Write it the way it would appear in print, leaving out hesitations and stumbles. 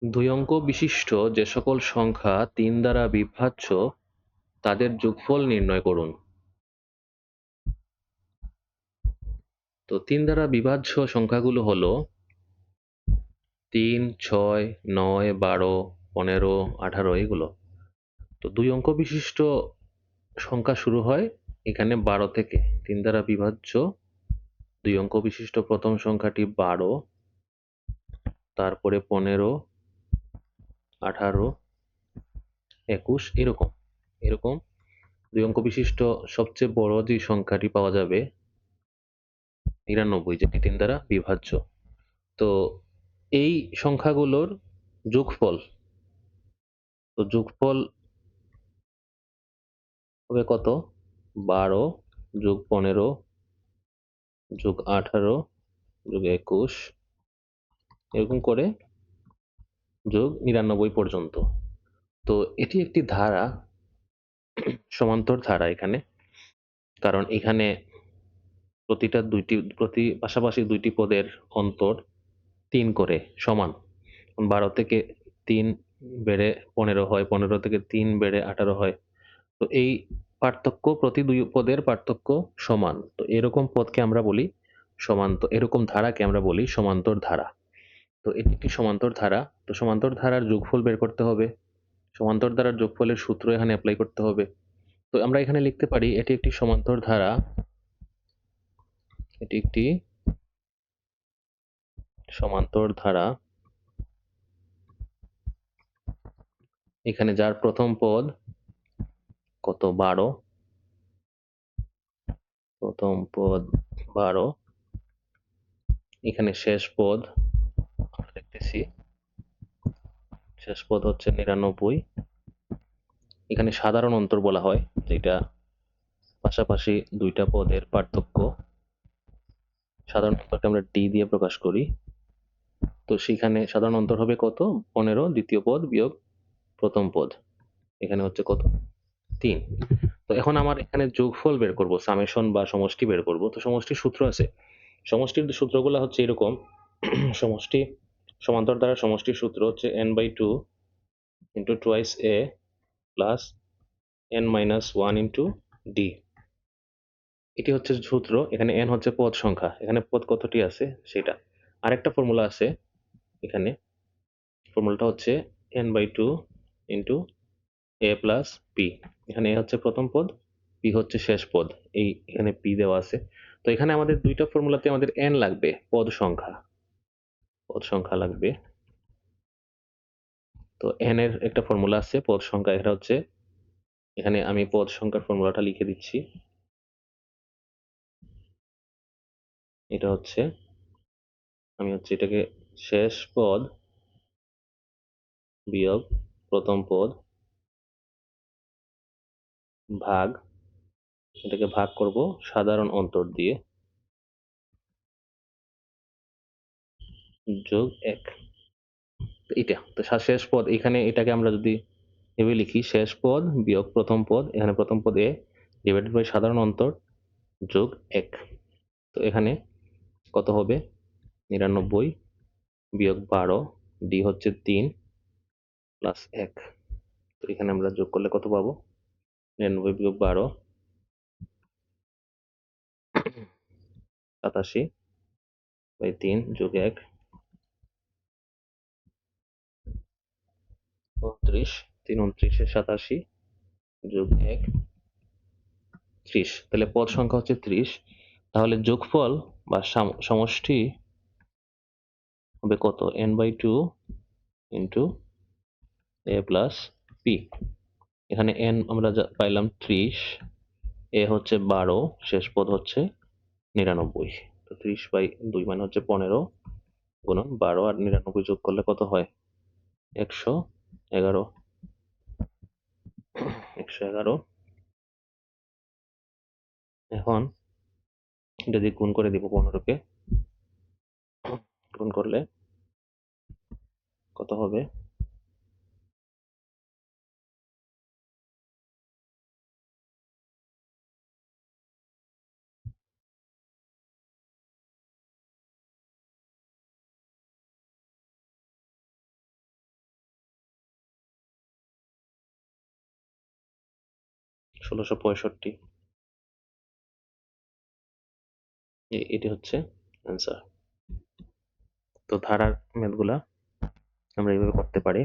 দুই অঙ্ক বিশিষ্ট যে সকল সংখ্যা ৩ দ্বারা বিভাজ্য তাদের যোগফল নির্ণয় করুন। তো ৩ দ্বারা বিভাজ্য সংখ্যাগুলো হলো ৩, ৬, ৯, ১২, ১৫, ১৮ এগুলো। তো দুই অঙ্ক বিশিষ্ট সংখ্যা শুরু হয় এখানে ১২ থেকে। ৩ দ্বারা বিভাজ্য দুই অঙ্ক বিশিষ্ট প্রথম সংখ্যাটি ১২, তারপরে ১৫, ১৮, ২১ এরকম। এরকম দুই অঙ্ক বিশিষ্ট সবচেয়ে বড় যে সংখ্যাটি পাওয়া যাবে ৯৯, যেটি ৩ দ্বারা বিভাজ্য। তো এই সংখ্যাগুলোর যোগফল, তো যোগফল হবে কত? ১২ যোগ ১৫ যোগ ১৮ যোগ ২১ এরকম করে যোগ ৯৯ পর্যন্ত। তো এটি একটি ধারা, সমান্তর ধারা এখানে। কারণ এখানে প্রতি পাশাপাশি ২ টি পদের অন্তর ৩ করে সমান। ১২ থেকে ৩ বেড়ে ১৫ হয়, ১৫ থেকে ৩ বেড়ে ১৮ হয়। তো এই পার্থক্য প্রতি ২ পদের পার্থক্য সমান। তো এরকম পদকে আমরা বলি এরকম ধারাকে আমরা বলি সমান্তর ধারা। তো এটি একটি সমান্তর ধারা। তো সমান্তর ধারার যোগফল বের করতে হবে। সমান্তর ধারার যোগফলের সূত্র এখানে এপ্লাই করতে হবে। তো আমরা এখানে লিখতে পারি এটি একটি সমান্তর ধারা। এটি একটি সমান্তর ধারা। এখানে যার প্রথম পদ কত? ১২, প্রথম পদ ১২, এখানে শেষ পদ আমরা লিখতেছি, শেষ পদ হচ্ছে ৯৯। এখানে সাধারণ অন্তর বলা হয়, যেটা পাশাপাশি ২ টা পদের পার্থক্য। সাধারণ অন্তরকে আমরা ডি দিয়ে প্রকাশ করি। তো সেখানে সাধারণ অন্তর হবে কত? ১৫ দ্বিতীয় পদ বিয়োগ প্রথম পদ। এখানে হচ্ছে কত? ৩। তো এখন আমার এখানে যোগফল বের করব, সামেশন বা সমষ্টি বের করব। তো সমষ্টির সূত্র আছে। সমষ্টির সূত্রগুলো হচ্ছে এরকম। সমষ্টি, সমান্তর দ্বারা সমষ্টির সূত্র হচ্ছে n/2 into twice a plus n-1 into d। এটি হচ্ছে সূত্র। এখানে n হচ্ছে পদ সংখ্যা। এখানে পদ কতটি আছে সেটা। আরেকটা ফর্মুলা আছে এখানে। ফর্মুলাটা হচ্ছে n/2 into a plus p। এখানে a হচ্ছে প্রথম পদ, p হচ্ছে শেষ পদ। এখানে p দেওয়া আছে। তো এখানে আমাদের ২ টা ফর্মুলাতে আমাদের n লাগবে, পদ সংখ্যা। পদ সংখ্যা লাগবে। তো n এর একটা ফর্মুলা আছে পদ সংখ্যা। এটা হচ্ছে, এখানে আমি পদ সংখ্যার ফর্মুলাটা লিখে দিচ্ছি। এটা হচ্ছে, আমি হচ্ছে এটাকে শেষ পদ বিয়োগ প্রথম পদ ভাগ, এটাকে ভাগ করব সাধারণ অন্তর দিয়ে, যোগ ১। তো এটা তো শেষ পদ, এখানে এটাকে আমরা যদি এভাবে লিখি, শেষ পদ বিয়োগ প্রথম পদ, এখানে প্রথম পদ a ডিভাইডেড বাই সাধারণ অন্তর যোগ ১। তো এখানে কত হবে? ৯৯ বিয়োগ ১২, ডি হচ্ছে ৩ প্লাস ১। তো এখানে আমরা যোগ করলে কত পাবো? ৯৯ বিয়োগ ১২ ৮৭ বাই ৩ যোগ ১ ২৯, ৩ ২৯ ৮৭ যোগ ১ ৩০। তাহলে পদ সংখ্যা হচ্ছে ৩০। তাহলে যোগফল বা সমষ্টি হবে কত? n/2 into a plus p। এখানে n আমরা পাইলাম ৩০, a হচ্ছে ১২, শেষ পদ হচ্ছে ৯৯। তো ৩০/২ মানে হচ্ছে ১৫ গুণন ১২ আর ৯৯ যোগ করলে কত হয়? ১১১। ১১১। এখন এটা দিয়ে গুণ করে দিব ১৫ কে। গুণ করলে কত হবে? 1665। এটি হচ্ছে অ্যান্সার। তো ধারার ম্যাথগুলা আমরা এইভাবে করতে পারি।